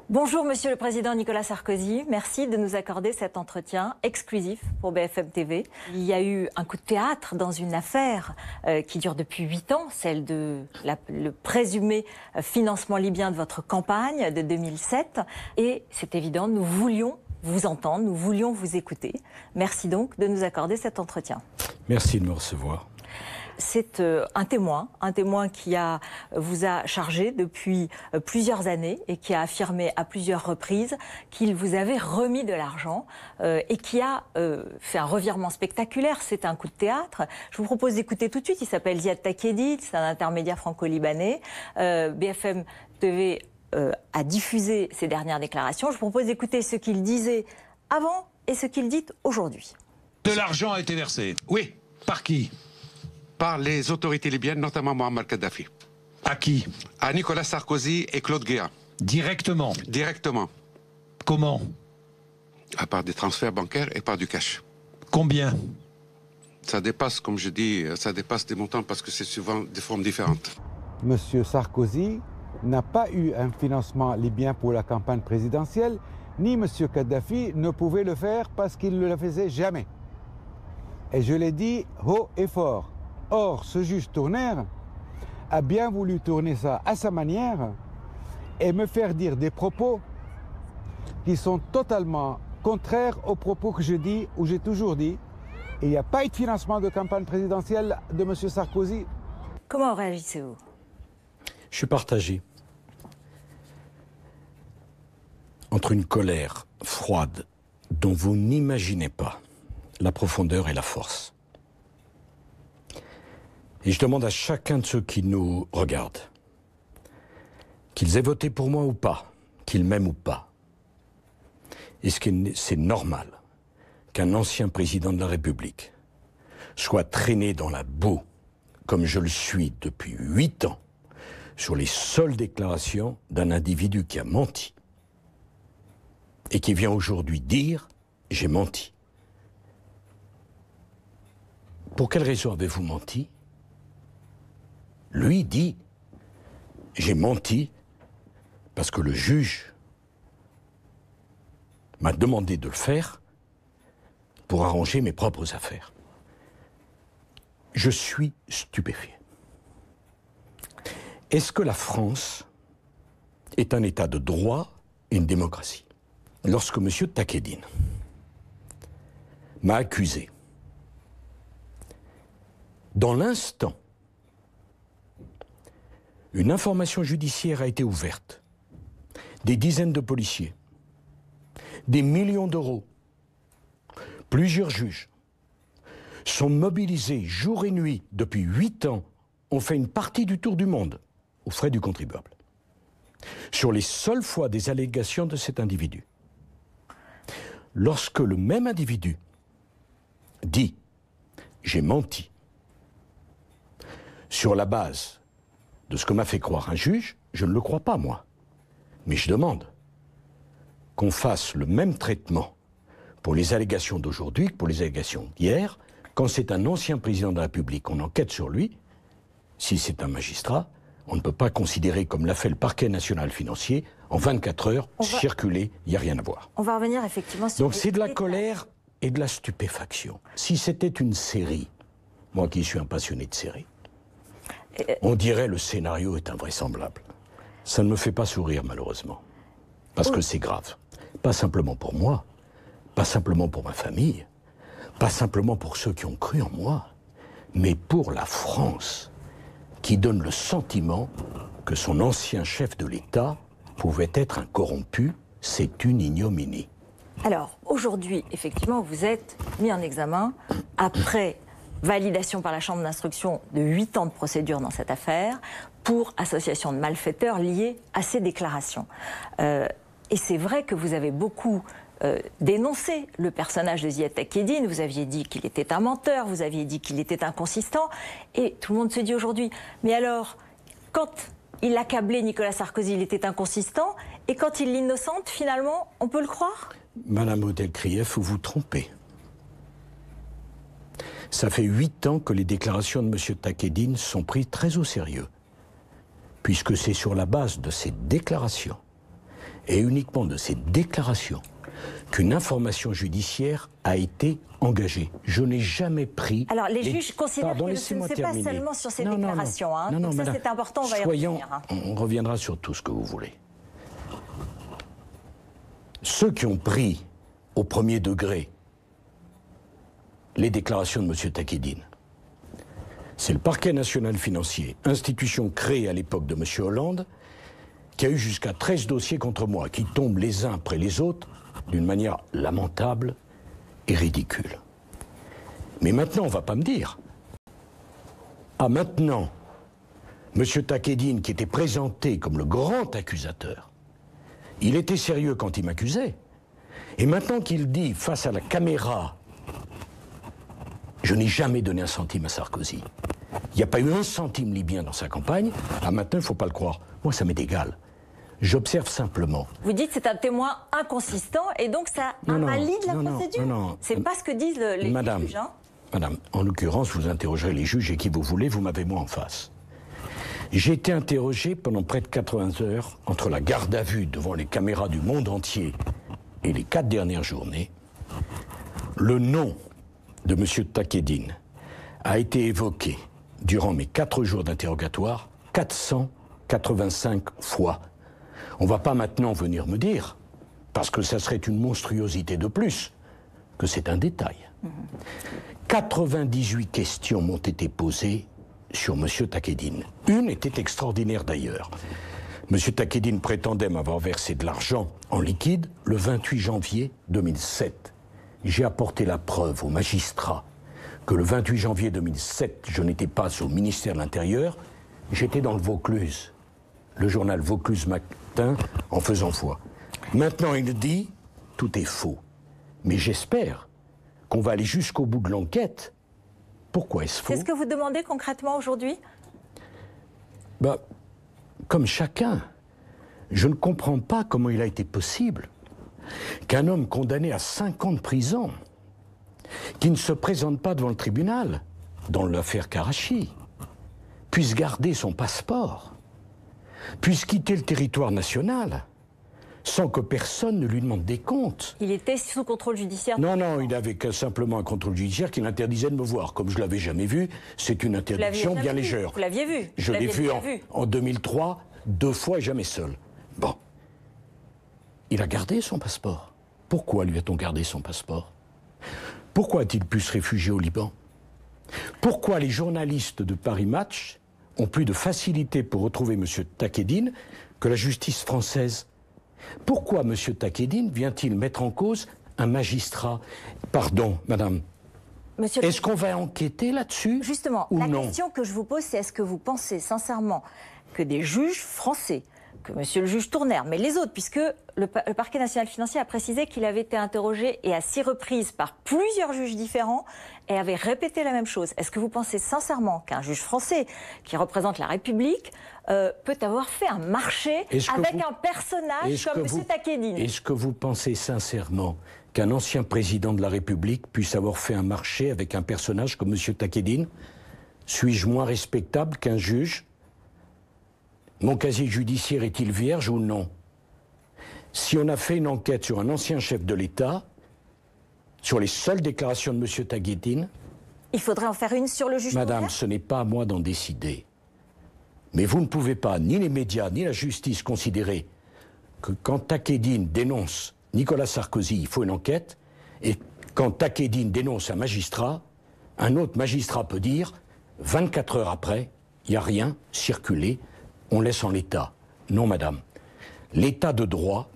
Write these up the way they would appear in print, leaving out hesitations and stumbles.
Bonjour Monsieur le Président Nicolas Sarkozy, merci de nous accorder cet entretien exclusif pour BFM TV. Il y a eu un coup de théâtre dans une affaire qui dure depuis 8 ans, celle de le présumé financement libyen de votre campagne de 2007. Et c'est évident, nous voulions vous entendre, nous voulions vous écouter. Merci donc de nous accorder cet entretien. Merci de me recevoir. C'est un témoin qui vous a chargé depuis plusieurs années et qui a affirmé à plusieurs reprises qu'il vous avait remis de l'argent et qui a fait un revirement spectaculaire. C'est un coup de théâtre. Je vous propose d'écouter tout de suite. Il s'appelle Ziad Takieddine, c'est un intermédiaire franco-libanais. BFM TV a diffusé ses dernières déclarations. Je vous propose d'écouter ce qu'il disait avant et ce qu'il dit aujourd'hui. De l'argent a été versé. Oui. Par qui? Par les autorités libyennes, notamment Mohamed Kadhafi. À qui? À Nicolas Sarkozy et Claude Guéant. Directement? Directement. Comment? À part des transferts bancaires et par du cash. Combien? Ça dépasse, comme je dis, ça dépasse des montants parce que c'est souvent des formes différentes. Monsieur Sarkozy n'a pas eu un financement libyen pour la campagne présidentielle, ni Monsieur Kadhafi ne pouvait le faire parce qu'il ne le faisait jamais. Et je l'ai dit haut et fort. Or, ce juge Tournaire a bien voulu tourner ça à sa manière et me faire dire des propos qui sont totalement contraires aux propos que je dis, ou j'ai toujours dit. Il n'y a pas eu de financement de campagne présidentielle de M. Sarkozy. Comment réagissez-vous? Je suis partagé entre une colère froide dont vous n'imaginez pas la profondeur et la force. Et je demande à chacun de ceux qui nous regardent, qu'ils aient voté pour moi ou pas, qu'ils m'aiment ou pas, est-ce que c'est normal qu'un ancien président de la République soit traîné dans la boue, comme je le suis depuis 8 ans, sur les seules déclarations d'un individu qui a menti et qui vient aujourd'hui dire « j'ai menti ». Pour quelle raison avez-vous menti? Lui dit « j'ai menti parce que le juge m'a demandé de le faire pour arranger mes propres affaires ». Je suis stupéfié. Est-ce que la France est un État de droit et une démocratie? Lorsque M. Takieddine m'a accusé, dans l'instant, une information judiciaire a été ouverte. Des dizaines de policiers, des millions d'euros, plusieurs juges sont mobilisés jour et nuit depuis 8 ans, ont fait une partie du tour du monde aux frais du contribuable, sur les seules fois des allégations de cet individu. Lorsque le même individu dit « j'ai menti », sur la base de ce que m'a fait croire un juge, je ne le crois pas, moi. Mais je demande qu'on fasse le même traitement pour les allégations d'aujourd'hui que pour les allégations d'hier. Quand c'est un ancien président de la République, on enquête sur lui. Si c'est un magistrat, on ne peut pas considérer, comme l'a fait le parquet national financier, en 24 heures, circuler, il n'y a rien à voir. On va revenir effectivement sur... Donc c'est de la colère et de la stupéfaction. Si c'était une série, moi qui suis un passionné de séries, on dirait le scénario est invraisemblable. Ça ne me fait pas sourire, malheureusement. Parce que c'est grave. Pas simplement pour moi, pas simplement pour ma famille, pas simplement pour ceux qui ont cru en moi, mais pour la France, qui donne le sentiment que son ancien chef de l'État pouvait être un corrompu. C'est une ignominie. Alors, aujourd'hui, effectivement, vous êtes mis en examen après validation par la Chambre d'instruction de 8 ans de procédure dans cette affaire pour association de malfaiteurs liés à ces déclarations. Et c'est vrai que vous avez beaucoup dénoncé le personnage de Ziad Takieddine. Vous aviez dit qu'il était un menteur, vous aviez dit qu'il était inconsistant. Et tout le monde se dit aujourd'hui, mais alors, quand il accablait Nicolas Sarkozy, il était inconsistant, et quand il l'innocente, finalement, on peut le croire? Madame Autel-Krief, vous vous trompez. Ça fait 8 ans que les déclarations de M. Takieddine sont prises très au sérieux, puisque c'est sur la base de ces déclarations et uniquement de ces déclarations qu'une information judiciaire a été engagée. Je n'ai jamais pris... Alors, les juges considèrent que ce n'est pas seulement sur ces déclarations. Non, ça, c'est important, on va y revenir. On reviendra sur tout ce que vous voulez. Ceux qui ont pris au premier degré les déclarations de M. Taqieddine, c'est le parquet national financier, institution créée à l'époque de M. Hollande, qui a eu jusqu'à 13 dossiers contre moi, qui tombent les uns après les autres d'une manière lamentable et ridicule. Mais maintenant, on ne va pas me dire. Ah, maintenant, M. Taqieddine, qui était présenté comme le grand accusateur, il était sérieux quand il m'accusait. Et maintenant qu'il dit, face à la caméra, je n'ai jamais donné un centime à Sarkozy. Il n'y a pas eu un centime libyen dans sa campagne. Ah, maintenant, il ne faut pas le croire. Moi, ça m'est égal. J'observe simplement. Vous dites que c'est un témoin inconsistant et donc ça invalide la procédure. Non. C'est pas ce que disent les juges. Hein. Madame, en l'occurrence, vous interrogerez les juges et qui vous voulez, vous m'avez moi en face. J'ai été interrogé pendant près de 80 heures entre la garde à vue devant les caméras du monde entier et les 4 dernières journées. Le nom de M. Taqieddine a été évoqué durant mes 4 jours d'interrogatoire 485 fois. On ne va pas maintenant venir me dire, parce que ça serait une monstruosité de plus, que c'est un détail. 98 questions m'ont été posées sur M. Taqieddine. Une était extraordinaire d'ailleurs. M. Taqieddine prétendait m'avoir versé de l'argent en liquide le 28 janvier 2007. J'ai apporté la preuve au magistrat que le 28 janvier 2007, je n'étais pas au ministère de l'Intérieur, j'étais dans le Vaucluse, le journal Vaucluse Matin, en faisant foi. Maintenant, il dit, tout est faux. Mais j'espère qu'on va aller jusqu'au bout de l'enquête. Pourquoi est-ce faux? C'est ce que vous demandez concrètement aujourd'hui? Comme chacun, je ne comprends pas comment il a été possible qu'un homme condamné à 5 ans de prison, qui ne se présente pas devant le tribunal, dans l'affaire Karachi, puisse garder son passeport, puisse quitter le territoire national, sans que personne ne lui demande des comptes. Il était sous contrôle judiciaire? Non, il avait simplement un contrôle judiciaire qui l'interdisait de me voir. Comme je ne l'avais jamais vu, c'est une interdiction bien légère. Vous l'aviez vu? Je l'ai vu en 2003, 2 fois et jamais seul. Bon. Il a gardé son passeport. Pourquoi lui a-t-on gardé son passeport? Pourquoi a-t-il pu se réfugier au Liban? Pourquoi les journalistes de Paris Match ont plus de facilité pour retrouver M. Taqieddine que la justice française? Pourquoi M. Taqieddine vient-il mettre en cause un magistrat? Pardon, madame. Est-ce qu'on va enquêter là-dessus? Justement, ou la non? question que je vous pose, c'est est-ce que vous pensez sincèrement que des juges français, que monsieur le juge Tournaire, mais les autres, puisque le parquet national financier a précisé qu'il avait été interrogé et à 6 reprises par plusieurs juges différents et avait répété la même chose. Est-ce que vous pensez sincèrement qu'un juge français qui représente la République peut avoir fait un marché avec un personnage comme monsieur Taqieddine? Est-ce que vous pensez sincèrement qu'un ancien président de la République puisse avoir fait un marché avec un personnage comme monsieur Taqieddine? Suis-je moins respectable qu'un juge? Mon casier judiciaire est-il vierge ou non? Si on a fait une enquête sur un ancien chef de l'État, sur les seules déclarations de M. Taqieddine... Il faudrait en faire une sur le juge Tournaire? Madame, ce n'est pas à moi d'en décider. Mais vous ne pouvez pas, ni les médias, ni la justice, considérer que quand Taqieddine dénonce Nicolas Sarkozy, il faut une enquête, et quand Taqieddine dénonce un magistrat, un autre magistrat peut dire, 24 heures après, il n'y a rien circulé, on laisse en l'état. Non, madame. L'état de droit,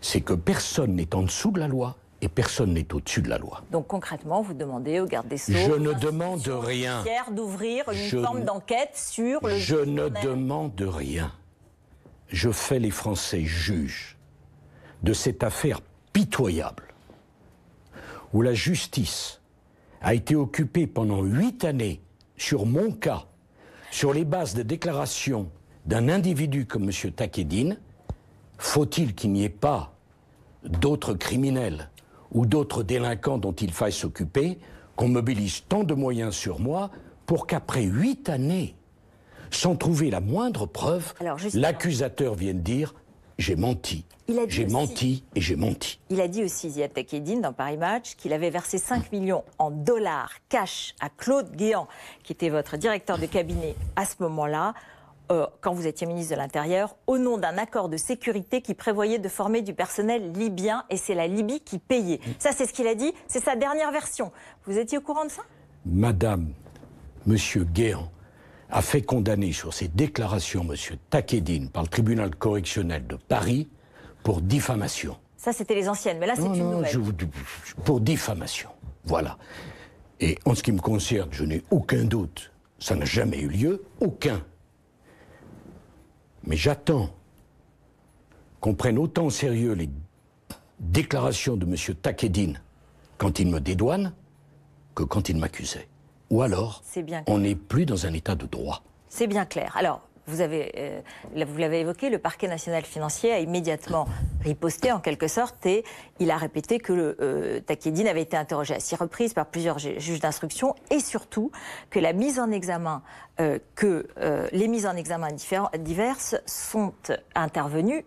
c'est que personne n'est en dessous de la loi et personne n'est au-dessus de la loi. Donc concrètement, vous demandez au garde des Sceaux... Je ne demande rien. ...d'ouvrir une forme d'enquête sur le... Je ne demande rien. Je fais les Français juges de cette affaire pitoyable où la justice a été occupée pendant 8 années sur mon cas, sur les bases de déclarations d'un individu comme M. Taqieddine. Faut-il qu'il n'y ait pas d'autres criminels ou d'autres délinquants dont il faille s'occuper, qu'on mobilise tant de moyens sur moi pour qu'après 8 années, sans trouver la moindre preuve, l'accusateur vient de dire « j'ai menti ». J'ai menti et j'ai menti. Il a dit aussi, Ziad Takieddine, dans Paris Match, qu'il avait versé 5 millions en dollars cash à Claude Guéant, qui était votre directeur de cabinet à ce moment-là, quand vous étiez ministre de l'Intérieur, au nom d'un accord de sécurité qui prévoyait de former du personnel libyen, et c'est la Libye qui payait. Ça, c'est ce qu'il a dit, c'est sa dernière version. Vous étiez au courant de ça? Monsieur Guéant a fait condamner sur ses déclarations Monsieur Takieddine par le tribunal correctionnel de Paris pour diffamation. Ça, c'était les anciennes, mais là, c'est une nouvelle. Pour diffamation, voilà. Et en ce qui me concerne, je n'ai aucun doute. Ça n'a jamais eu lieu, aucun. Mais j'attends qu'on prenne autant au sérieux les déclarations de M. Takieddine quand il me dédouane que quand il m'accusait. Ou alors, on n'est plus dans un état de droit. C'est bien clair. Alors, vous l'avez évoqué, le parquet national financier a immédiatement riposté en quelque sorte et il a répété que Takieddine avait été interrogé à 6 reprises par plusieurs juges d'instruction et surtout que les mises en examen diverses sont intervenues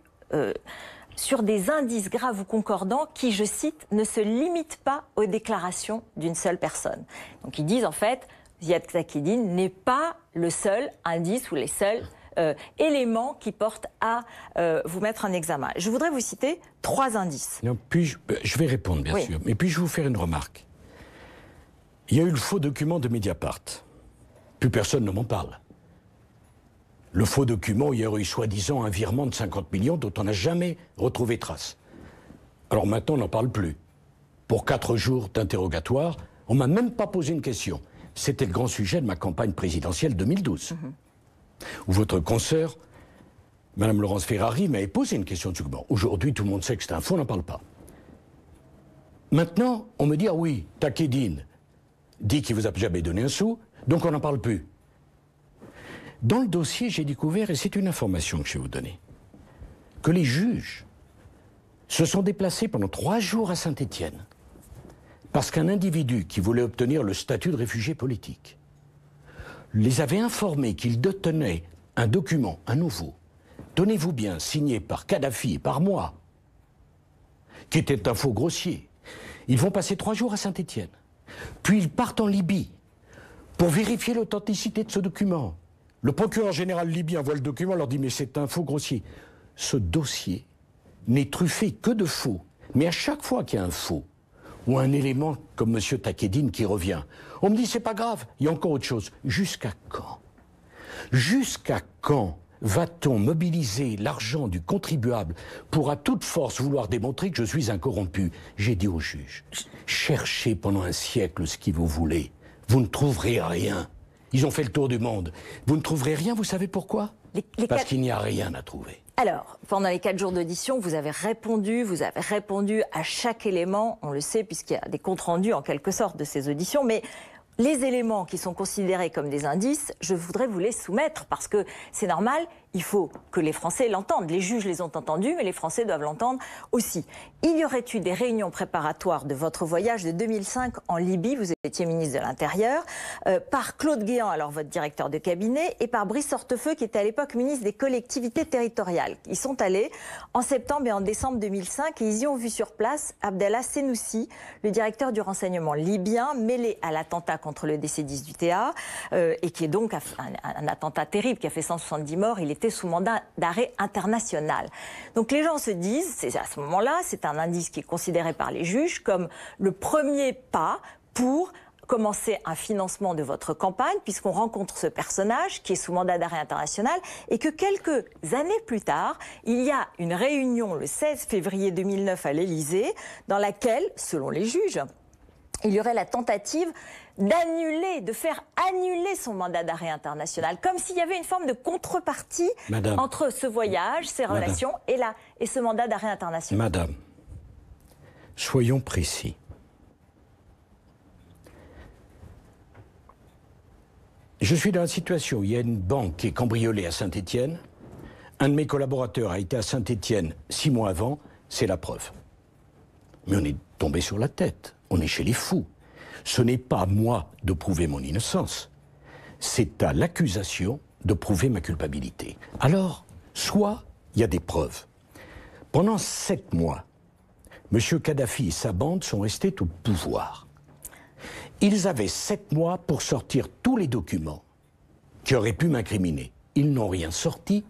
sur des indices graves ou concordants qui, je cite, ne se limitent pas aux déclarations d'une seule personne. Donc ils disent en fait, Ziad Takieddine n'est pas le seul indice ou les seuls éléments qui portent à vous mettre en examen. Je voudrais vous citer 3 indices. Non, je vais répondre, bien sûr. Mais puis-je vous faire une remarque? Il y a eu le faux document de Mediapart. Plus personne ne m'en parle. Le faux document, il y aurait eu soi-disant un virement de 50 millions dont on n'a jamais retrouvé trace. Alors maintenant, on n'en parle plus. Pour 4 jours d'interrogatoire, on ne m'a même pas posé une question. C'était le grand sujet de ma campagne présidentielle 2012. Où votre consoeur, Mme Laurence Ferrari, m'avait posé une question dessus. Bon, aujourd'hui, tout le monde sait que c'est un faux, on n'en parle pas. Maintenant, on me dit, ah oui, Takieddine dit qu'il ne vous a jamais donné un sou, donc on n'en parle plus. Dans le dossier, j'ai découvert, et c'est une information que je vais vous donner, que les juges se sont déplacés pendant 3 jours à Saint-Étienne parce qu'un individu qui voulait obtenir le statut de réfugié politique les avait informés qu'il détenait un document, un nouveau, tenez-vous bien, signé par Kadhafi et par moi, qui était un faux grossier. Ils vont passer 3 jours à Saint-Étienne. Puis ils partent en Libye pour vérifier l'authenticité de ce document. Le procureur général libyen voit le document, leur dit « mais c'est un faux grossier ». Ce dossier n'est truffé que de faux. Mais à chaque fois qu'il y a un faux, ou un élément comme M. Takieddine qui revient, on me dit « c'est pas grave, il y a encore autre chose ». Jusqu'à quand? Jusqu'à quand va-t-on mobiliser l'argent du contribuable pour à toute force vouloir démontrer que je suis incorrompu? J'ai dit au juge, cherchez pendant un siècle ce que vous voulez, vous ne trouverez rien. Ils ont fait le tour du monde. Vous ne trouverez rien, vous savez pourquoi? Parce qu'il n'y a rien à trouver. Alors, pendant les 4 jours d'audition, vous avez répondu à chaque élément, on le sait puisqu'il y a des comptes rendus en quelque sorte de ces auditions, mais les éléments qui sont considérés comme des indices, je voudrais vous les soumettre parce que c'est normal, il faut que les Français l'entendent. Les juges les ont entendus, mais les Français doivent l'entendre aussi. Il y aurait eu des réunions préparatoires de votre voyage de 2005 en Libye, vous étiez ministre de l'Intérieur, par Claude Guéant, alors votre directeur de cabinet, et par Brice Hortefeux, qui était à l'époque ministre des collectivités territoriales. Ils sont allés en septembre et en décembre 2005 et ils y ont vu sur place Abdallah Senoussi, le directeur du renseignement libyen, mêlé à l'attentat contre le DC-18 et qui est donc un attentat terrible qui a fait 170 morts. Il était sous mandat d'arrêt international. Donc les gens se disent, à ce moment-là, c'est un indice qui est considéré par les juges comme le premier pas pour commencer un financement de votre campagne, puisqu'on rencontre ce personnage qui est sous mandat d'arrêt international, et que quelques années plus tard, il y a une réunion le 16 février 2009 à l'Élysée, dans laquelle, selon les juges, il y aurait la tentative de faire annuler son mandat d'arrêt international, comme s'il y avait une forme de contrepartie entre ce voyage, ces relations et ce mandat d'arrêt international. Madame, soyons précis. Je suis dans la situation où il y a une banque qui est cambriolée à Saint-Étienne. Un de mes collaborateurs a été à Saint-Étienne 6 mois avant, c'est la preuve. Mais on est tombé sur la tête, on est chez les fous. Ce n'est pas à moi de prouver mon innocence. C'est à l'accusation de prouver ma culpabilité. Alors, soit il y a des preuves. Pendant 7 mois, M. Kadhafi et sa bande sont restés au pouvoir. Ils avaient 7 mois pour sortir tous les documents qui auraient pu m'incriminer. Ils n'ont rien sorti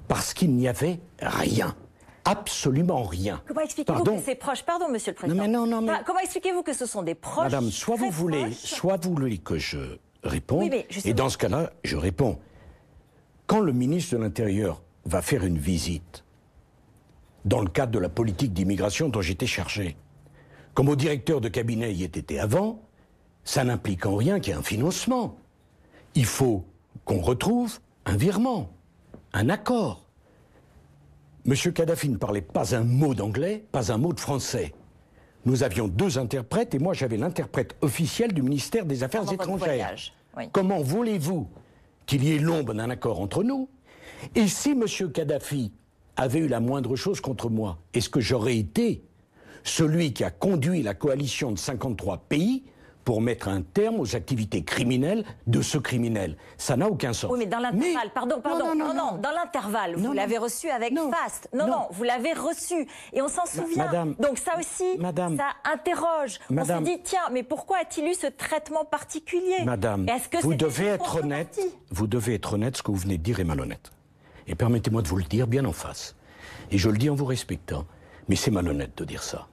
parce qu'il n'y avait rien. Absolument rien. Comment expliquez-vous que ces proches... Pardon, Monsieur le Président. Non, mais... Comment expliquez-vous que ce sont des proches? Madame, soit vous voulez que je réponde, oui, mais justement... et dans ce cas-là, je réponds. Quand le ministre de l'Intérieur va faire une visite dans le cadre de la politique d'immigration dont j'étais chargé, comme au directeur de cabinet y était avant, ça n'implique en rien qu'il y ait un financement. Il faut qu'on retrouve un virement, un accord. Monsieur Kadhafi ne parlait pas un mot d'anglais, pas un mot de français. Nous avions 2 interprètes et moi j'avais l'interprète officiel du ministère des Affaires étrangères. Oui. Comment voulez-vous qu'il y ait l'ombre d'un accord entre nous? Et si monsieur Kadhafi avait eu la moindre chose contre moi, est-ce que j'aurais été celui qui a conduit la coalition de 53 pays pour mettre un terme aux activités criminelles de ce criminel? Ça n'a aucun sens. Oui, mais dans l'intervalle, pardon, non, dans l'intervalle, vous l'avez reçu avec FAST. Non, vous l'avez reçu. Et on s'en souvient. Madame, donc ça aussi, ça interroge. Madame, on se dit, tiens, mais pourquoi a-t-il eu ce traitement particulier? Madame, vous devez être honnête, ce que vous venez de dire est malhonnête. Et permettez-moi de vous le dire bien en face. Et je le dis en vous respectant, mais c'est malhonnête de dire ça.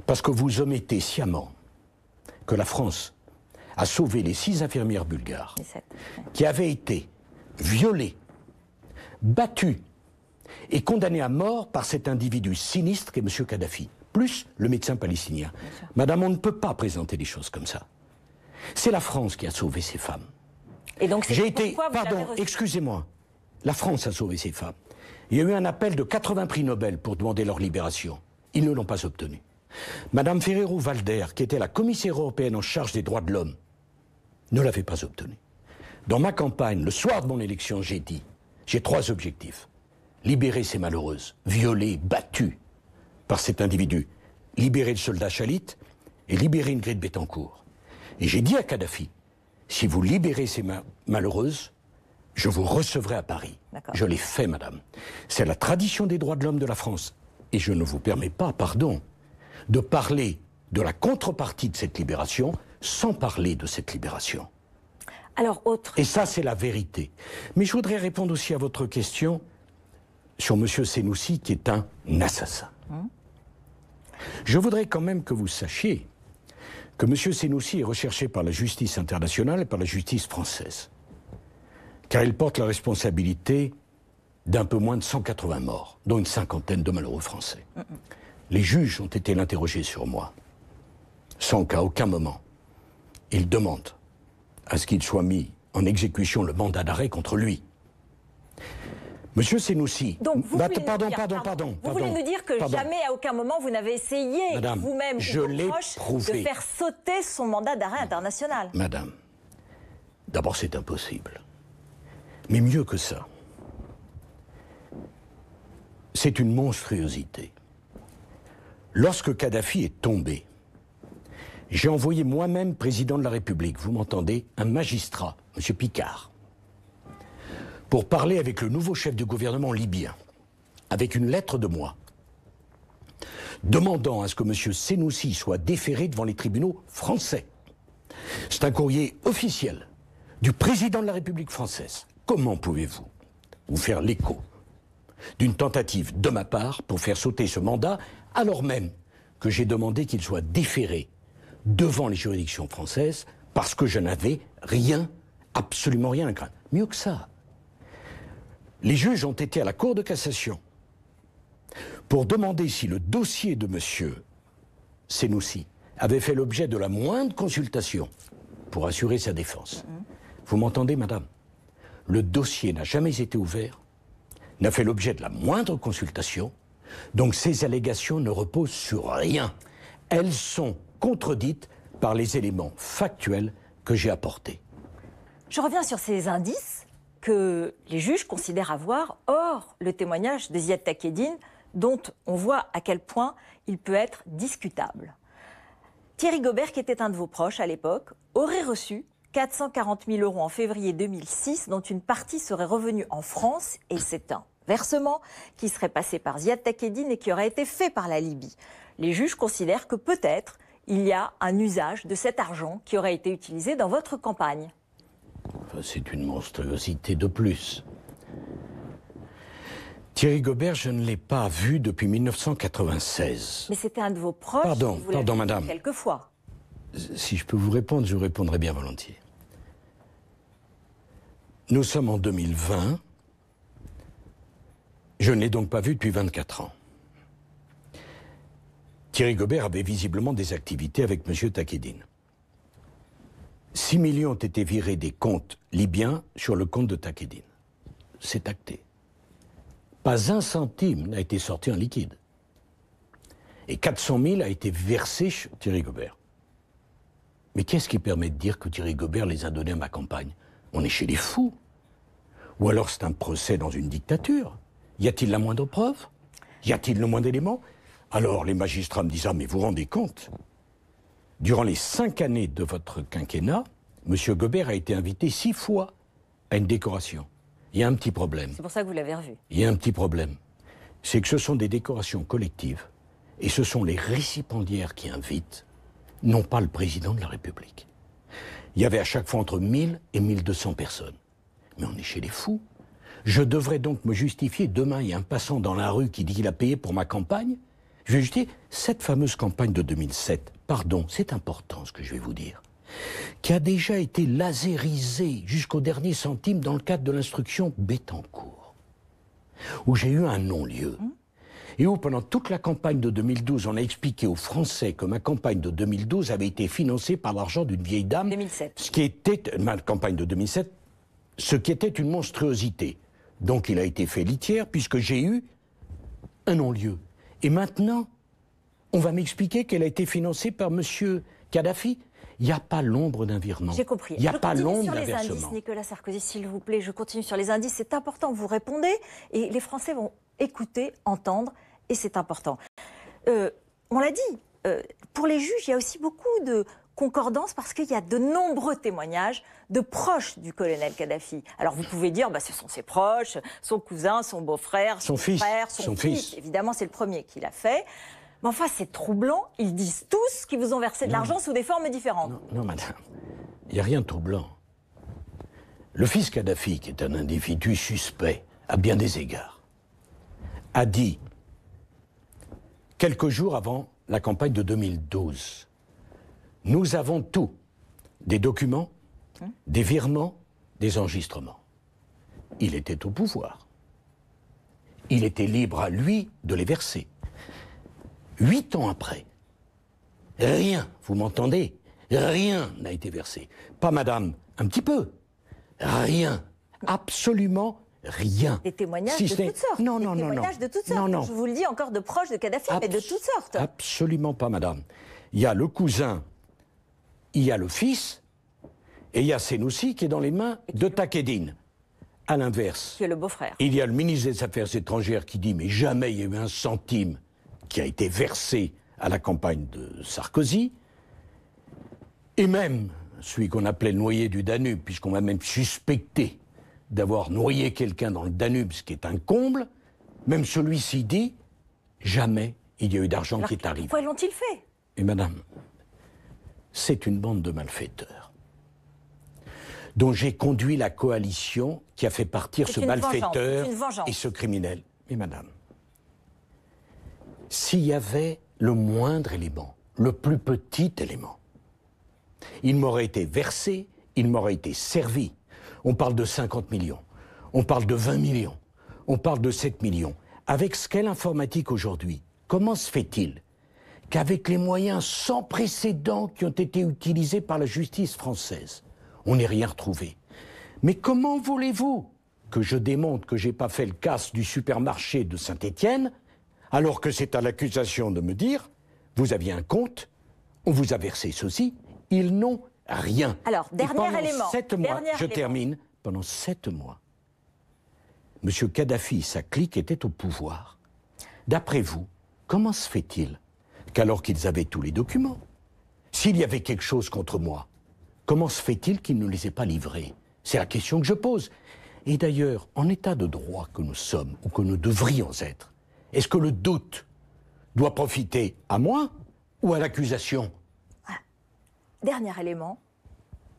Parce que vous omettez sciemment que la France a sauvé les 6 infirmières bulgares qui avaient été violées, battues et condamnées à mort par cet individu sinistre qu'est M. Kadhafi, plus le médecin palestinien. Madame, on ne peut pas présenter des choses comme ça. C'est la France qui a sauvé ces femmes. Et donc c'est Pardon, excusez-moi. La France a sauvé ces femmes. Il y a eu un appel de 80 prix Nobel pour demander leur libération. Ils ne l'ont pas obtenu. Madame Ferrero-Waldner, qui était la commissaire européenne en charge des droits de l'homme, ne l'avait pas obtenu. Dans ma campagne, le soir de mon élection, j'ai dit, j'ai 3 objectifs. Libérer ces malheureuses, violées, battues par cet individu. Libérer le soldat Chalit et libérer Ingrid Betancourt. Et j'ai dit à Kadhafi, si vous libérez ces malheureuses, je vous recevrai à Paris. Je l'ai fait, madame. C'est la tradition des droits de l'homme de la France. Et je ne vous permets pas, pardon, de parler de la contrepartie de cette libération sans parler de cette libération. Alors, Et ça, c'est la vérité. Mais je voudrais répondre aussi à votre question sur M. Senoussi, qui est un assassin. Je voudrais quand même que vous sachiez que M. Senoussi est recherché par la justice internationale et par la justice française. Car il porte la responsabilité d'un peu moins de 180 morts, dont une 50aine de malheureux Français. Les juges ont été l'interroger sur moi, sans qu'à aucun moment ils demandent à ce qu'il soit mis en exécution le mandat d'arrêt contre lui. Monsieur Senoussi... Donc vous pardon. Vous voulez nous dire que jamais, à aucun moment, vous n'avez essayé, vous-même, ou vos proches, de faire sauter son mandat d'arrêt international? Madame, d'abord c'est impossible. Mais mieux que ça, c'est une monstruosité. Lorsque Kadhafi est tombé, j'ai envoyé moi-même président de la République, vous m'entendez, un magistrat, M. Picard, pour parler avec le nouveau chef du gouvernement libyen, avec une lettre de moi, demandant à ce que M. Senoussi soit déféré devant les tribunaux français. C'est un courrier officiel du président de la République française. Comment pouvez-vous vous faire l'écho d'une tentative de ma part pour faire sauter ce mandat, alors même que j'ai demandé qu'il soit déféré devant les juridictions françaises parce que je n'avais rien, absolument rien à craindre. Mieux que ça, les juges ont été à la Cour de cassation pour demander si le dossier de M. Senoussi avait fait l'objet de la moindre consultation pour assurer sa défense. Vous m'entendez, madame? Le dossier n'a jamais été ouvert, n'a fait l'objet de la moindre consultation, donc ces allégations ne reposent sur rien. Elles sont contredites par les éléments factuels que j'ai apportés. Je reviens sur ces indices que les juges considèrent avoir, hors le témoignage de Ziad Takieddine, dont on voit à quel point il peut être discutable. Thierry Gobert, qui était un de vos proches à l'époque, aurait reçu 440 000 € en février 2006, dont une partie serait revenue en France, et c'est un versement qui serait passé par Ziad Takieddine et qui aurait été fait par la Libye. Les juges considèrent que peut-être il y a un usage de cet argent qui aurait été utilisé dans votre campagne. Enfin, c'est une monstruosité de plus. Thierry Gobert, je ne l'ai pas vu depuis 1996. Mais c'était un de vos proches. Pardon, vous l'avez vu madame. Quelquefois. Si je peux vous répondre, je vous répondrai bien volontiers. Nous sommes en 2020. Je ne l'ai donc pas vu depuis 24 ans. Thierry Gobert avait visiblement des activités avec M. Takieddine. 6 millions ont été virés des comptes libyens sur le compte de Takieddine. C'est acté. Pas un centime n'a été sorti en liquide. Et 400 000 a été versé sur Thierry Gobert. Mais qu'est-ce qui permet de dire que Thierry Gobert les a donnés à ma campagne? On est chez les fous. Ou alors c'est un procès dans une dictature. Y a-t-il la moindre preuve? Y a-t-il le moindre élément? Alors les magistrats me disent « Ah, mais vous vous rendez compte? Durant les 5 années de votre quinquennat, M. Gobert a été invité 6 fois à une décoration. Il y a un petit problème. C'est pour ça que vous l'avez revu. Il y a un petit problème. C'est que ce sont des décorations collectives et ce sont les récipiendaires qui invitent, non pas le président de la République. Il y avait à chaque fois entre 1000 et 1200 personnes. Mais on est chez les fous. Je devrais donc me justifier. Demain, il y a un passant dans la rue qui dit qu'il a payé pour ma campagne. Je vais justifier cette fameuse campagne de 2007. Pardon, c'est important ce que je vais vous dire. Qui a déjà été lasérisée jusqu'au dernier centime dans le cadre de l'instruction Bettencourt, où j'ai eu un non-lieu, et où pendant toute la campagne de 2012, on a expliqué aux Français que ma campagne de 2012 avait été financée par l'argent d'une vieille dame. 2007. Ce qui était, ma campagne de 2007, ce qui était une monstruosité. Donc il a été fait litière, puisque j'ai eu un non-lieu. Et maintenant, on va m'expliquer qu'elle a été financée par M. Kadhafi. Il n'y a pas l'ombre d'un virement. J'ai compris. Il n'y a pas l'ombre d'un versement. Je continue sur les indices, Nicolas Sarkozy, s'il vous plaît. Je continue sur les indices. C'est important, vous répondez. Et les Français vont écouter, entendre, et c'est important. On l'a dit, pour les juges, il y a aussi beaucoup de concordance parce qu'il y a de nombreux témoignages de proches du colonel Kadhafi. Alors vous pouvez dire, ce sont ses proches, son cousin, son beau-frère, son fils, frère, son fils. Évidemment, c'est le premier qui l'a fait. Mais enfin, c'est troublant. Ils disent tous qu'ils vous ont versé de l'argent sous des formes différentes. Non, madame. Il n'y a rien de troublant. Le fils Kadhafi, qui est un individu suspect, à bien des égards, a dit, quelques jours avant la campagne de 2012, nous avons tout. Des documents, des virements, des enregistrements. Il était au pouvoir. Il était libre à lui de les verser. 8 ans après, rien, vous m'entendez? Rien n'a été versé. Pas madame, un petit peu. Rien. Absolument rien. Des témoignages de toutes sortes. Non. De toutes sortes. Non. Je vous le dis encore de proches de Kadhafi, mais de toutes sortes. Absolument pas, madame. Il y a le cousin, il y a le fils, et il y a Senoussi qui est dans les mains de Takieddine. À l'inverse, qui est le beau-frère. Il y a le ministre des Affaires étrangères qui dit « mais jamais il y a eu un centime qui a été versé à la campagne de Sarkozy ». Et même celui qu'on appelait le noyé du Danube, puisqu'on m'a même suspecté d'avoir noyé quelqu'un dans le Danube, ce qui est un comble, même celui-ci dit « jamais il y a eu d'argent qui est arrivé ». Pourquoi l'ont-ils fait? Et madame, c'est une bande de malfaiteurs dont j'ai conduit la coalition qui a fait partir ce malfaiteur et ce criminel. Mais madame, s'il y avait le moindre élément, le plus petit élément, il m'aurait été versé, il m'aurait été servi. On parle de 50 millions, on parle de 20 millions, on parle de 7 millions. Avec ce qu'est l'informatique aujourd'hui, comment se fait-il qu'avec les moyens sans précédent qui ont été utilisés par la justice française, on n'ait rien retrouvé? Mais comment voulez-vous que je démontre que je n'ai pas fait le casse du supermarché de Saint-Étienne, alors que c'est à l'accusation de me dire « vous aviez un compte, on vous a versé ceci ». Ils n'ont rien. Alors, dernier élément. 7 mois, je termine, pendant 7 mois, M. Kadhafi et sa clique étaient au pouvoir. D'après vous, comment se fait-il qu'alors qu'ils avaient tous les documents, s'il y avait quelque chose contre moi, comment se fait-il qu'il ne les ait pas livrés? C'est la question que je pose. Et d'ailleurs, en état de droit que nous sommes, ou que nous devrions être, est-ce que le doute doit profiter à moi ou à l'accusation? Dernier élément,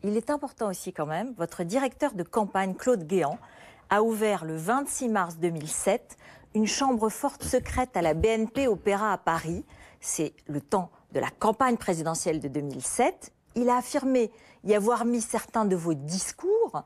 il est important aussi quand même, votre directeur de campagne, Claude Guéant, a ouvert le 26 mars 2007 une chambre forte secrète à la BNP Opéra à Paris. C'est le temps de la campagne présidentielle de 2007. Il a affirmé y avoir mis certains de vos discours.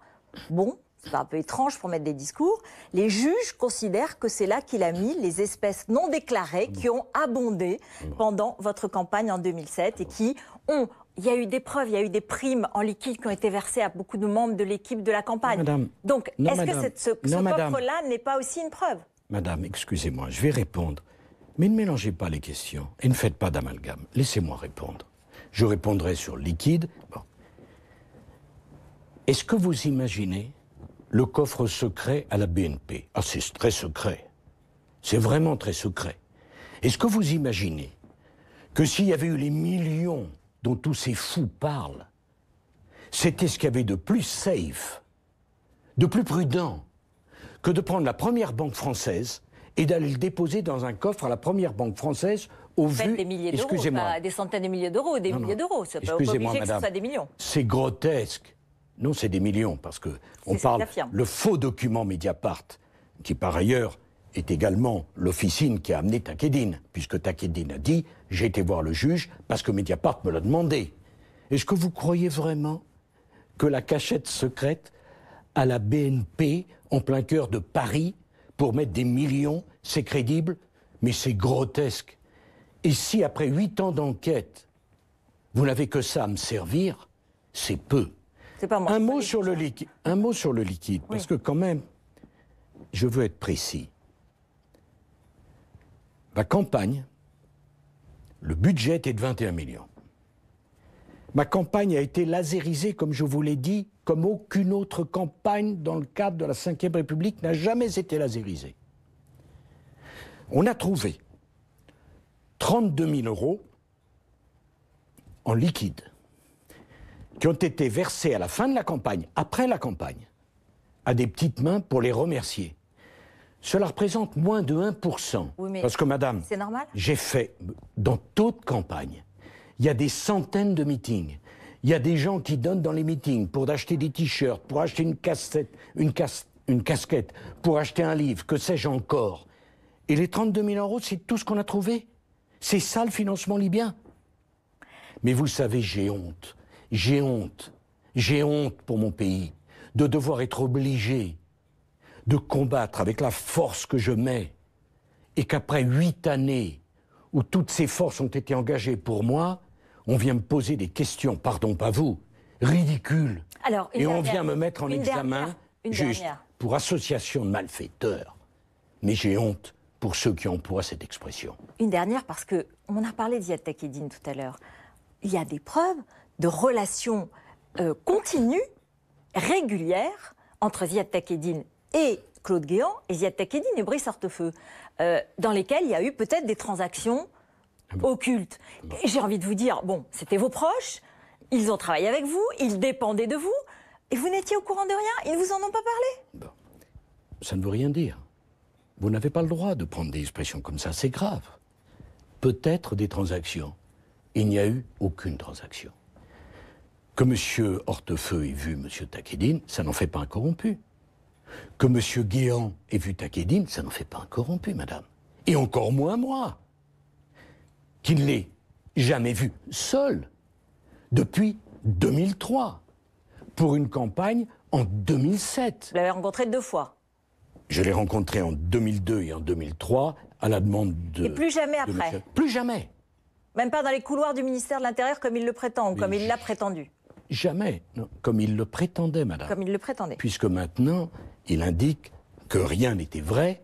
Bon, c'est un peu étrange pour mettre des discours. Les juges considèrent que c'est là qu'il a mis les espèces non déclarées qui ont abondé pendant votre campagne en 2007 et qui ont... Il y a eu des preuves, il y a eu des primes en liquide qui ont été versées à beaucoup de membres de l'équipe de la campagne. Madame, donc, est-ce que ce coffre-là n'est pas aussi une preuve? Madame, excusez-moi, je vais répondre. Mais ne mélangez pas les questions et ne faites pas d'amalgame. Laissez-moi répondre. Je répondrai sur le liquide. Bon. Est-ce que vous imaginez le coffre secret à la BNP? Ah, c'est très secret. C'est vraiment très secret. Est-ce que vous imaginez que s'il y avait eu les millions dont tous ces fous parlent, c'était ce qu'il y avait de plus safe, de plus prudent, que de prendre la première banque française et d'aller le déposer dans un coffre à la première banque française au vu... des milliers d'euros, pas des centaines de milliers d'euros, des milliers d'euros. C'est pas obligé que ce soit des millions. C'est grotesque. Non, c'est des millions, parce que on parle le faux document Mediapart, qui par ailleurs est également l'officine qui a amené Takedine, puisque Takedine a dit « j'ai été voir le juge parce que Mediapart me l'a demandé ». Est-ce que vous croyez vraiment que la cachette secrète à la BNP, en plein cœur de Paris, pour mettre des millions, c'est crédible? Mais c'est grotesque. Et si après 8 ans d'enquête, vous n'avez que ça à me servir, c'est peu. Pas moi, un mot sur le liquide, oui. Parce que quand même, je veux être précis. La campagne, le budget était de 21 millions. Ma campagne a été lasérisée, comme je vous l'ai dit, comme aucune autre campagne dans le cadre de la Ve République n'a jamais été lasérisée. On a trouvé 32 000 euros en liquide qui ont été versés à la fin de la campagne, après la campagne, à des petites mains pour les remercier. Cela représente moins de 1%. Oui, parce que, madame, c'est normal. J'ai fait, dans toute campagne, il y a des centaines de meetings. Il y a des gens qui donnent dans les meetings pour acheter des t-shirts, pour acheter une casquette, pour acheter un livre, que sais-je encore. Et les 32 000 euros, c'est tout ce qu'on a trouvé. C'est ça le financement libyen. Mais vous savez, j'ai honte. J'ai honte. J'ai honte pour mon pays de devoir être obligé de combattre avec la force que je mets, et qu'après 8 années où toutes ces forces ont été engagées pour moi, on vient me poser des questions, pardon, pas vous, ridicules. Alors, et on vient me mettre en examen juste pour association de malfaiteurs. Mais j'ai honte pour ceux qui emploient cette expression. Une dernière, parce qu'on a parlé de Ziad Takedine tout à l'heure. Il y a des preuves de relations continues, régulières, entre Ziad Takedine et Claude Guéant, et Ziad Takedine et Brice Hortefeux, dans lesquels il y a eu peut-être des transactions occultes. J'ai envie de vous dire, bon, c'était vos proches, ils ont travaillé avec vous, ils dépendaient de vous, et vous n'étiez au courant de rien, ils ne vous en ont pas parlé. Bon. Ça ne veut rien dire. Vous n'avez pas le droit de prendre des expressions comme ça, c'est grave. Peut-être des transactions. Il n'y a eu aucune transaction. Que M. Hortefeux ait vu M. Takedine, ça n'en fait pas un corrompu. Que M. Guéant ait vu Takedine, ça n'en fait pas un corrompu, madame. Et encore moins moi, qui ne l'ai jamais vu seul depuis 2003, pour une campagne en 2007. Vous l'avez rencontré 2 fois. Je l'ai rencontré en 2002 et en 2003, à la demande de... Et plus jamais après. Plus jamais. Même pas dans les couloirs du ministère de l'Intérieur comme il le prétend, ou comme il l'a prétendu. Jamais. Non, comme il le prétendait, madame. Comme il le prétendait. Puisque maintenant, il indique que rien n'était vrai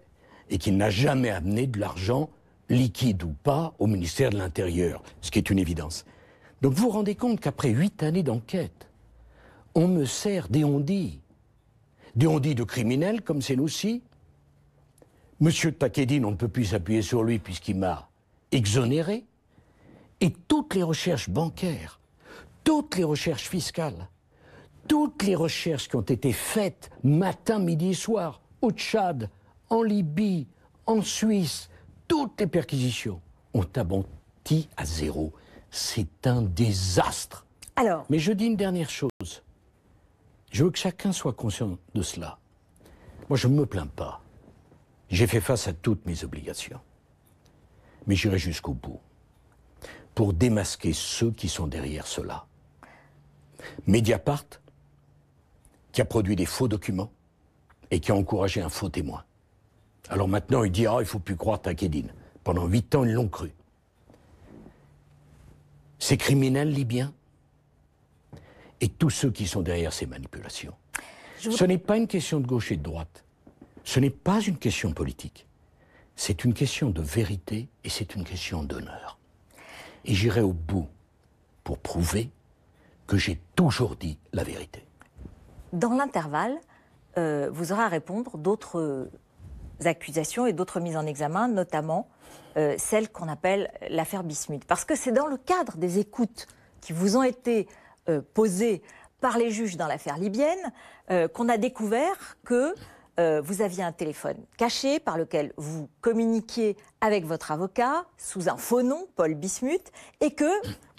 et qu'il n'a jamais amené de l'argent, liquide ou pas, au ministère de l'Intérieur, ce qui est une évidence. Donc vous vous rendez compte qu'après 8 années d'enquête, on me sert des on-dit de criminels, comme c'est nous aussi. Monsieur Takedine, on ne peut plus s'appuyer sur lui puisqu'il m'a exonéré. Et toutes les recherches bancaires, toutes les recherches fiscales, toutes les recherches qui ont été faites matin, midi et soir, au Tchad, en Libye, en Suisse, toutes les perquisitions ont abouti à zéro. C'est un désastre. Alors, mais je dis une dernière chose. Je veux que chacun soit conscient de cela. Moi, je ne me plains pas. J'ai fait face à toutes mes obligations. Mais j'irai jusqu'au bout pour démasquer ceux qui sont derrière cela. Mediapart, qui a produit des faux documents et qui a encouragé un faux témoin. Alors maintenant, il dit « Ah, il ne faut plus croire Takedine ». Pendant 8 ans, ils l'ont cru. Ces criminels libyens et tous ceux qui sont derrière ces manipulations. Ce n'est pas une question de gauche et de droite. Ce n'est pas une question politique. C'est une question de vérité et c'est une question d'honneur. Et j'irai au bout pour prouver que j'ai toujours dit la vérité. Dans l'intervalle, vous aurez à répondre d'autres accusations et d'autres mises en examen, notamment celle qu'on appelle l'affaire Bismuth. Parce que c'est dans le cadre des écoutes qui vous ont été posées par les juges dans l'affaire libyenne qu'on a découvert que vous aviez un téléphone caché par lequel vous communiquiez avec votre avocat sous un faux nom, Paul Bismuth, et que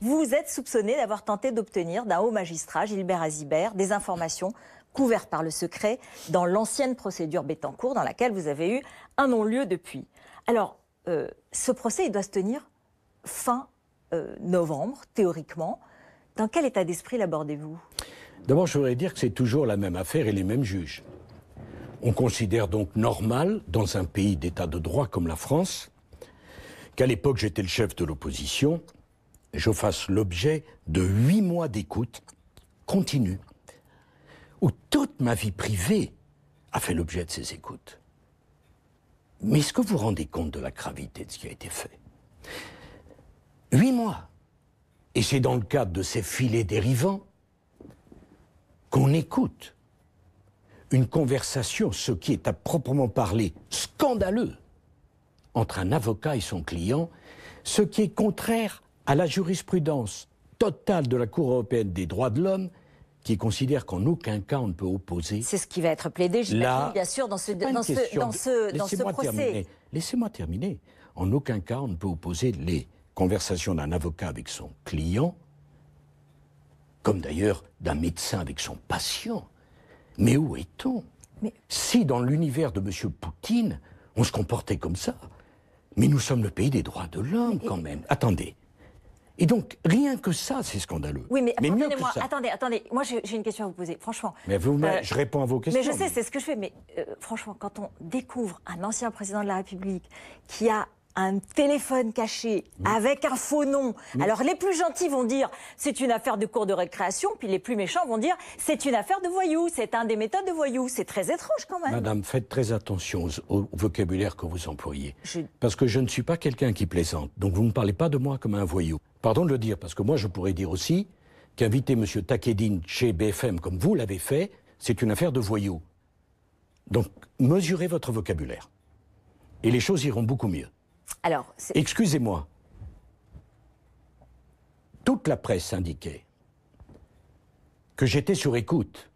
vous êtes soupçonné d'avoir tenté d'obtenir d'un haut magistrat, Gilbert Azibert, des informations couvertes par le secret dans l'ancienne procédure Bettencourt dans laquelle vous avez eu un non-lieu depuis. Alors, ce procès, il doit se tenir fin novembre, théoriquement. Dans quel état d'esprit l'abordez-vous? D'abord, je voudrais dire que c'est toujours la même affaire et les mêmes juges. On considère donc normal, dans un pays d'état de droit comme la France, qu'à l'époque j'étais le chef de l'opposition, je fasse l'objet de 8 mois d'écoute continue, où toute ma vie privée a fait l'objet de ces écoutes. Mais est-ce que vous vous rendez compte de la gravité de ce qui a été fait? 8 mois. Et c'est dans le cadre de ces filets dérivants qu'on écoute une conversation, ce qui est à proprement parler scandaleux, entre un avocat et son client, ce qui est contraire à la jurisprudence totale de la Cour européenne des droits de l'homme, qui considère qu'en aucun cas on ne peut opposer... C'est ce qui va être plaidé, j'imagine, bien sûr, dans ce procès. Laissez-moi terminer. En aucun cas on ne peut opposer les conversations d'un avocat avec son client, comme d'ailleurs d'un médecin avec son patient. Mais où est-on? Si dans l'univers de M. Poutine, on se comportait comme ça, mais nous sommes le pays des droits de l'homme quand même. Attendez. Et donc, rien que ça, c'est scandaleux. Oui, mais attendez-moi, attendez. Moi, j'ai une question à vous poser, franchement. Mais je réponds à vos questions. Mais je sais, c'est ce que je fais. Mais franchement, quand on découvre un ancien président de la République qui a un téléphone caché avec un faux nom. Alors les plus gentils vont dire c'est une affaire de cour de récréation, puis les plus méchants vont dire c'est une affaire de voyous, c'est un des méthodes de voyous. C'est très étrange quand même. Madame, faites très attention au vocabulaire que vous employez. Parce que je ne suis pas quelqu'un qui plaisante. Donc vous ne parlez pas de moi comme un voyou. Pardon de le dire, parce que moi je pourrais dire aussi qu'inviter M. Takedine chez BFM comme vous l'avez fait, c'est une affaire de voyous. Donc mesurez votre vocabulaire. Et les choses iront beaucoup mieux. Alors, excusez-moi, toute la presse indiquait que j'étais sur écoute,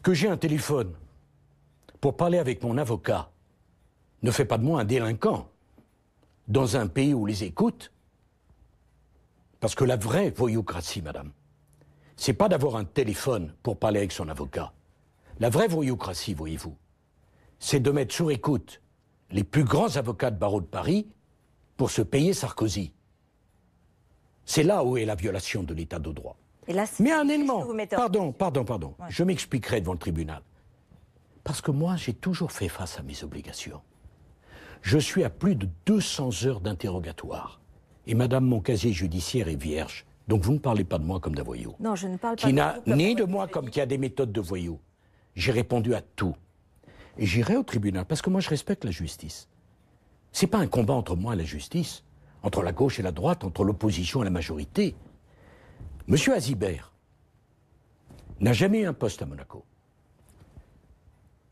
que j'ai un téléphone pour parler avec mon avocat, ne fait pas de moi un délinquant dans un pays où les écoutes, parce que la vraie voyoucratie, madame, c'est pas d'avoir un téléphone pour parler avec son avocat. La vraie voyoucratie, voyez-vous, c'est de mettre sur écoute les plus grands avocats de barreau de Paris pour se payer Sarkozy. C'est là où est la violation de l'état de droit. Et là, mais un élément, pardon, ouais. Je m'expliquerai devant le tribunal. Parce que moi, j'ai toujours fait face à mes obligations. Je suis à plus de 200 heures d'interrogatoire. Et madame, mon casier judiciaire est vierge. Donc vous ne parlez pas de moi comme d'un voyou. Non, je ne parle pas qui n'a ni de moi comme qui a des méthodes de voyou. J'ai répondu à tout. Et j'irai au tribunal, parce que moi je respecte la justice. C'est pas un combat entre moi et la justice, entre la gauche et la droite, entre l'opposition et la majorité. Monsieur Azibert n'a jamais eu un poste à Monaco.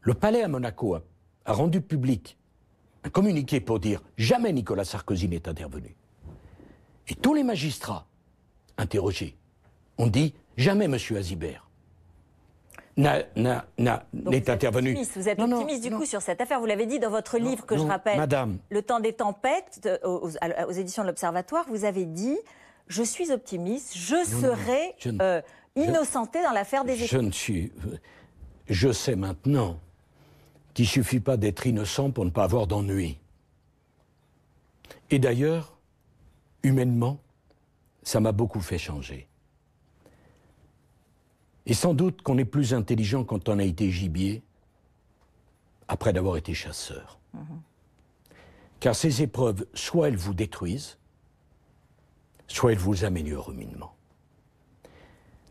Le palais à Monaco a rendu public un communiqué pour dire « Jamais Nicolas Sarkozy n'est intervenu ». Et tous les magistrats interrogé. On dit jamais M. Azibert n'est intervenu. Vous êtes optimiste du coup sur cette affaire. Vous l'avez dit dans votre livre que je rappelle, Madame. Le temps des tempêtes, aux éditions de l'Observatoire, vous avez dit « Je suis optimiste, je serai innocenté dans l'affaire des écrits ». Je sais maintenant qu'il ne suffit pas d'être innocent pour ne pas avoir d'ennui. Et d'ailleurs, humainement, ça m'a beaucoup fait changer. Et sans doute qu'on est plus intelligent quand on a été gibier, après d'avoir été chasseur. Car ces épreuves, soit elles vous détruisent, soit elles vous améliorent humainement.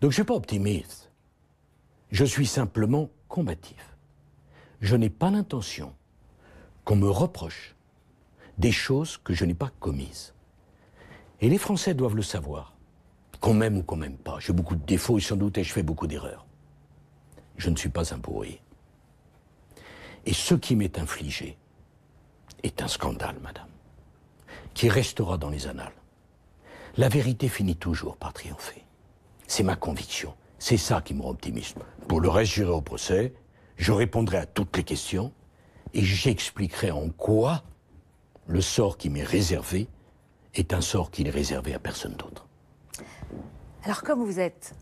Donc je ne suis pas optimiste, je suis simplement combatif. Je n'ai pas l'intention qu'on me reproche des choses que je n'ai pas commises. Et les Français doivent le savoir, qu'on m'aime ou qu'on m'aime pas. J'ai beaucoup de défauts et sans doute je fais beaucoup d'erreurs. Je ne suis pas un pourri. Et ce qui m'est infligé est un scandale, madame, qui restera dans les annales. La vérité finit toujours par triompher. C'est ma conviction. C'est ça qui me rend optimiste. Pour le reste, j'irai au procès, je répondrai à toutes les questions et j'expliquerai en quoi le sort qui m'est réservé est un sort qui n'est réservé à personne d'autre. Alors comme vous êtes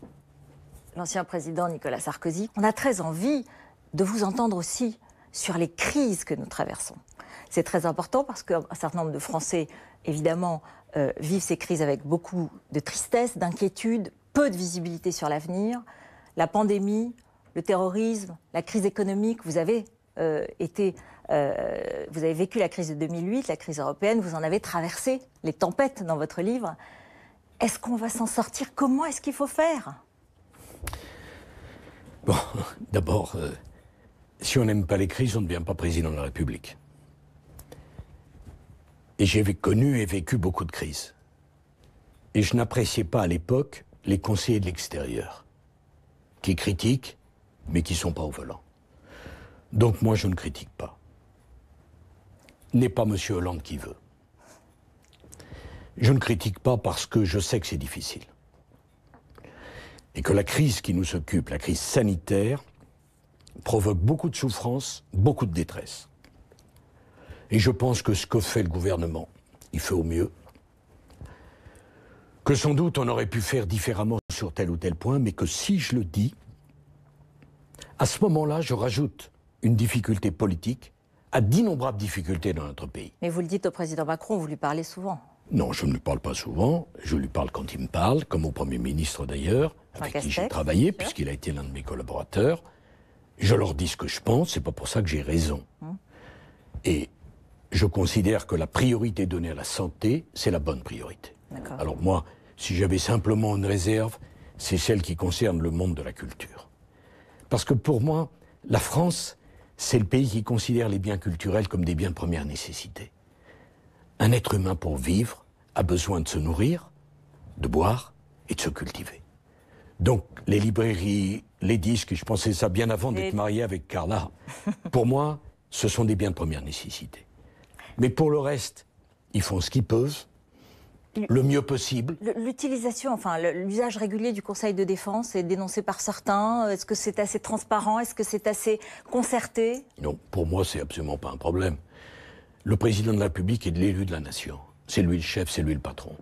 l'ancien président Nicolas Sarkozy, on a très envie de vous entendre aussi sur les crises que nous traversons. C'est très important parce qu'un certain nombre de Français, évidemment, vivent ces crises avec beaucoup de tristesse, d'inquiétude, peu de visibilité sur l'avenir. La pandémie, le terrorisme, la crise économique, vous avez vécu la crise de 2008, la crise européenne, vous en avez traversé les tempêtes dans votre livre. Est-ce qu'on va s'en sortir? Comment est-ce qu'il faut faire? Bon, d'abord, si on n'aime pas les crises, on ne devient pas président de la République. Et j'ai connu et vécu beaucoup de crises. Et je n'appréciais pas à l'époque les conseillers de l'extérieur, qui critiquent, mais qui ne sont pas au volant. Donc moi, je ne critique pas. N'est pas M. Hollande qui veut. Je ne critique pas parce que je sais que c'est difficile. Et que la crise qui nous occupe, la crise sanitaire, provoque beaucoup de souffrance, beaucoup de détresse. Et je pense que ce que fait le gouvernement, il fait au mieux. Que sans doute on aurait pu faire différemment sur tel ou tel point, mais que si je le dis, à ce moment-là, je rajoute une difficulté politique à d'innombrables difficultés dans notre pays. Mais vous le dites au président Macron, vous lui parlez souvent. Non, je ne lui parle pas souvent, je lui parle quand il me parle, comme au Premier ministre d'ailleurs, avec qui j'ai travaillé, puisqu'il a été l'un de mes collaborateurs. Je leur dis ce que je pense, c'est pas pour ça que j'ai raison. Et je considère que la priorité donnée à la santé, c'est la bonne priorité. Alors moi, si j'avais simplement une réserve, c'est celle qui concerne le monde de la culture. Parce que pour moi, la France, c'est le pays qui considère les biens culturels comme des biens de première nécessité. Un être humain, pour vivre, a besoin de se nourrir, de boire et de se cultiver. Donc, les librairies, les disques, je pensais ça bien avant d'être marié avec Carla, pour moi, ce sont des biens de première nécessité. Mais pour le reste, ils font ce qu'ils peuvent, le mieux possible. L'utilisation, enfin, l'usage régulier du Conseil de défense est dénoncé par certains. Est-ce que c'est assez transparent? Est-ce que c'est assez concerté? Non, pour moi, c'est absolument pas un problème. Le président de la République est l'élu de la nation. C'est lui le chef, c'est lui le patron.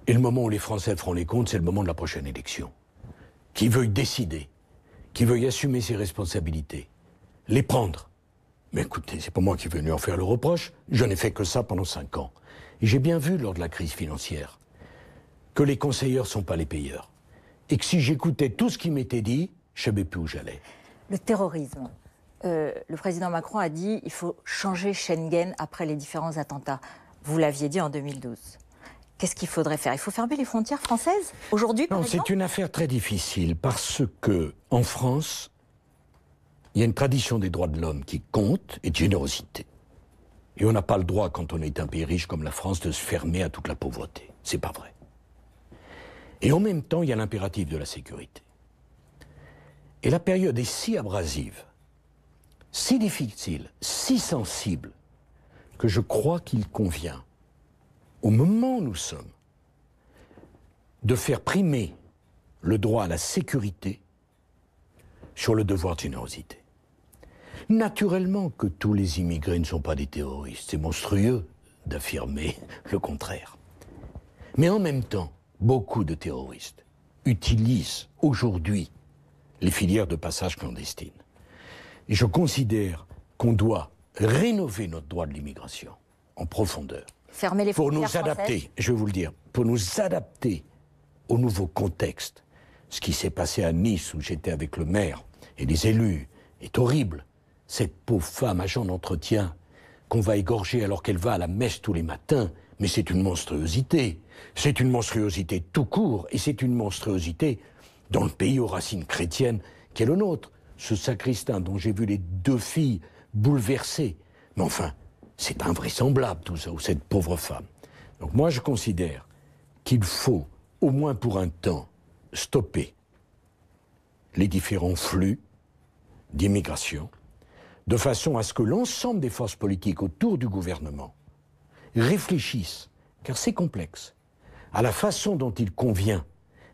Et le moment où les Français feront les comptes, c'est le moment de la prochaine élection. Qui veuille décider, qui veuille assumer ses responsabilités, les prendre. Mais écoutez, c'est pas moi qui vais venir en faire le reproche, je n'ai fait que ça pendant 5 ans. Et j'ai bien vu lors de la crise financière que les conseilleurs ne sont pas les payeurs. Et que si j'écoutais tout ce qui m'était dit, je ne savais plus où j'allais. Le terrorisme. Le président Macron a dit qu'il faut changer Schengen après les différents attentats. Vous l'aviez dit en 2012. Qu'est-ce qu'il faudrait faire? Il faut fermer les frontières françaises aujourd'hui, par exemple? Non, c'est une affaire très difficile parce que en France, il y a une tradition des droits de l'homme qui compte et de générosité. Et on n'a pas le droit, quand on est un pays riche comme la France, de se fermer à toute la pauvreté. C'est pas vrai. Et en même temps, il y a l'impératif de la sécurité. Et la période est si abrasive, si difficile, si sensible, que je crois qu'il convient, au moment où nous sommes, de faire primer le droit à la sécurité sur le devoir de générosité. Naturellement que tous les immigrés ne sont pas des terroristes. C'est monstrueux d'affirmer le contraire. Mais en même temps, beaucoup de terroristes utilisent aujourd'hui les filières de passage clandestines. Et je considère qu'on doit rénover notre droit de l'immigration en profondeur. Fermer les pour frontières nous adapter, françaises. je vais vous le dire, pour nous adapter au nouveau contexte. Ce qui s'est passé à Nice, où j'étais avec le maire et les élus, est horrible. Cette pauvre femme, agent d'entretien, qu'on va égorger alors qu'elle va à la messe tous les matins, mais c'est une monstruosité. C'est une monstruosité tout court, et c'est une monstruosité dans le pays aux racines chrétiennes qui est le nôtre. Ce sacristain dont j'ai vu les 2 filles bouleversées. Mais enfin, c'est invraisemblable tout ça, ou cette pauvre femme. Donc moi je considère qu'il faut, au moins pour un temps, stopper les différents flux d'immigration, de façon à ce que l'ensemble des forces politiques autour du gouvernement réfléchissent, car c'est complexe, à la façon dont il convient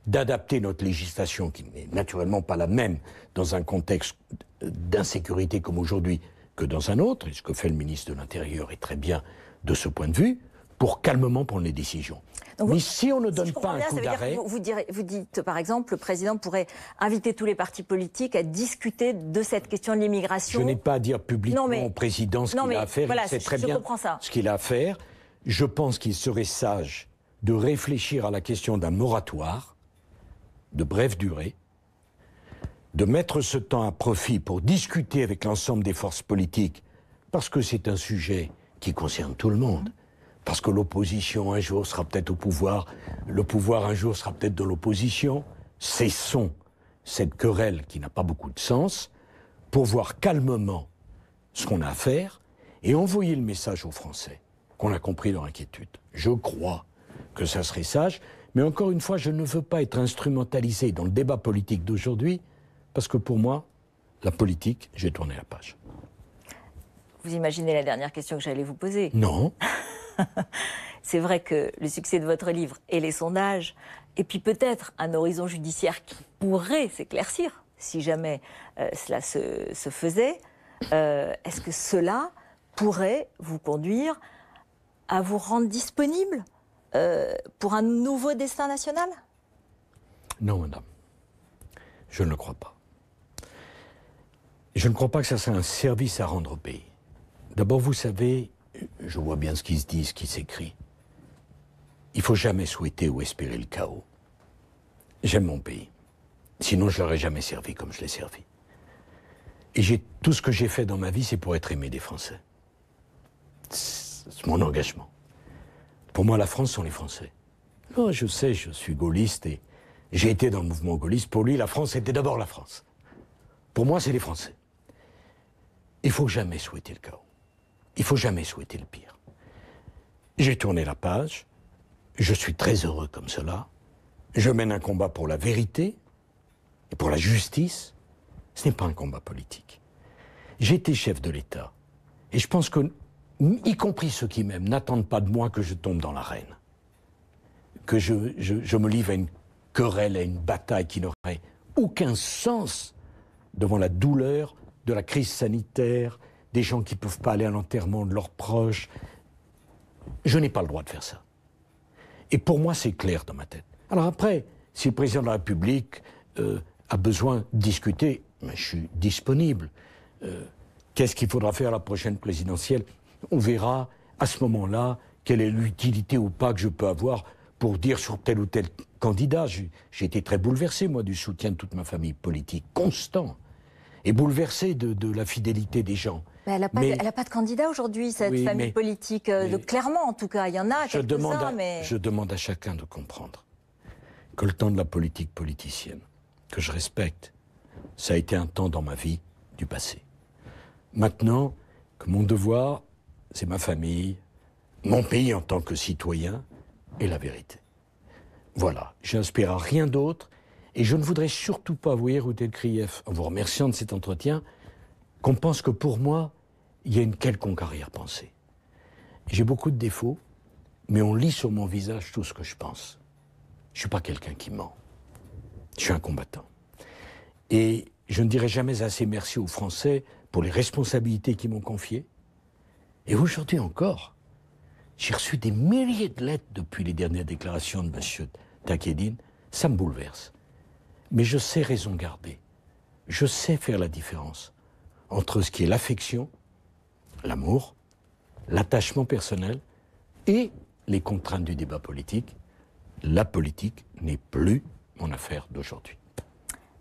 d'adapter notre législation, qui n'est naturellement pas la même dans un contexte d'insécurité comme aujourd'hui que dans un autre, et ce que fait le ministre de l'Intérieur est très bien de ce point de vue, pour calmement prendre les décisions. Donc mais si on ne donne je pas comprends un bien, coup ça veut dire d'arrêt... que vous dites, par exemple, le président pourrait inviter tous les partis politiques à discuter de cette question de l'immigration. Je n'ai pas à dire publiquement au président ce qu'il a à faire, voilà, il sait très bien comprends ça. ce qu'il a à faire. Je pense qu'il serait sage de réfléchir à la question d'un moratoire de brève durée, de mettre ce temps à profit pour discuter avec l'ensemble des forces politiques, parce que c'est un sujet qui concerne tout le monde. Parce que l'opposition un jour sera peut-être au pouvoir, le pouvoir un jour sera peut-être de l'opposition. Cessons cette querelle qui n'a pas beaucoup de sens pour voir calmement ce qu'on a à faire et envoyer le message aux Français qu'on a compris leur inquiétude. Je crois que ça serait sage, mais encore une fois, je ne veux pas être instrumentalisé dans le débat politique d'aujourd'hui parce que pour moi, la politique, j'ai tourné la page. Vous imaginez la dernière question que j'allais vous poser? Non. C'est vrai que le succès de votre livre et les sondages, et puis peut-être un horizon judiciaire qui pourrait s'éclaircir, si jamais cela se faisait, est-ce que cela pourrait vous conduire à vous rendre disponible pour un nouveau destin national? Non, madame. Je ne le crois pas. Je ne crois pas que ça soit un service à rendre au pays. D'abord, vous savez, je vois bien ce qui se dit, ce qui s'écrit. Il ne faut jamais souhaiter ou espérer le chaos. J'aime mon pays. Sinon, je ne l'aurais jamais servi comme je l'ai servi. Et tout ce que j'ai fait dans ma vie, c'est pour être aimé des Français. C'est mon engagement. Pour moi, la France sont les Français. Oh, je sais, je suis gaulliste et j'ai été dans le mouvement gaulliste. Pour lui, la France, c'était d'abord la France. Pour moi, c'est les Français. Il ne faut jamais souhaiter le chaos. Il ne faut jamais souhaiter le pire. J'ai tourné la page. Je suis très heureux comme cela. Je mène un combat pour la vérité et pour la justice. Ce n'est pas un combat politique. J'ai été chef de l'État. Et je pense que, y compris ceux qui m'aiment, n'attendent pas de moi que je tombe dans l'arène. Que je me livre à une querelle, à une bataille qui n'aurait aucun sens devant la douleur de la crise sanitaire, des gens qui ne peuvent pas aller à l'enterrement de leurs proches. Je n'ai pas le droit de faire ça. Et pour moi, c'est clair dans ma tête. Alors après, si le président de la République a besoin de discuter, je suis disponible. Qu'est-ce qu'il faudra faire à la prochaine présidentielle? On verra à ce moment-là quelle est l'utilité ou pas que je peux avoir pour dire sur tel ou tel candidat. J'ai été très bouleversé, moi, du soutien de toute ma famille politique, constant, et bouleversé de la fidélité des gens. Mais elle n'a pas de candidat aujourd'hui, cette famille politique. Clairement, en tout cas, il y en a quelques-uns, mais... Je demande à chacun de comprendre que le temps de la politique politicienne, que je respecte, ça a été un temps dans ma vie du passé. Maintenant, que mon devoir, c'est ma famille, mon pays en tant que citoyen, et la vérité. Voilà, j'inspire à rien d'autre, et je ne voudrais surtout pas vous érouter le grief, en vous remerciant de cet entretien, qu'on pense que pour moi, il y a une quelconque arrière-pensée. J'ai beaucoup de défauts, mais on lit sur mon visage tout ce que je pense. Je ne suis pas quelqu'un qui ment. Je suis un combattant. Et je ne dirai jamais assez merci aux Français pour les responsabilités qu'ils m'ont confiées. Et aujourd'hui encore, j'ai reçu des milliers de lettres depuis les dernières déclarations de M. Taqiyédine. Ça me bouleverse. Mais je sais raison garder. Je sais faire la différence entre ce qui est l'affection, l'amour, l'attachement personnel et les contraintes du débat politique. La politique n'est plus mon affaire d'aujourd'hui.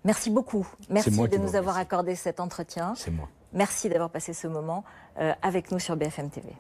Merci beaucoup. Merci de nous avoir remercie. accordé cet entretien. C'est moi. Merci d'avoir passé ce moment avec nous sur BFM TV.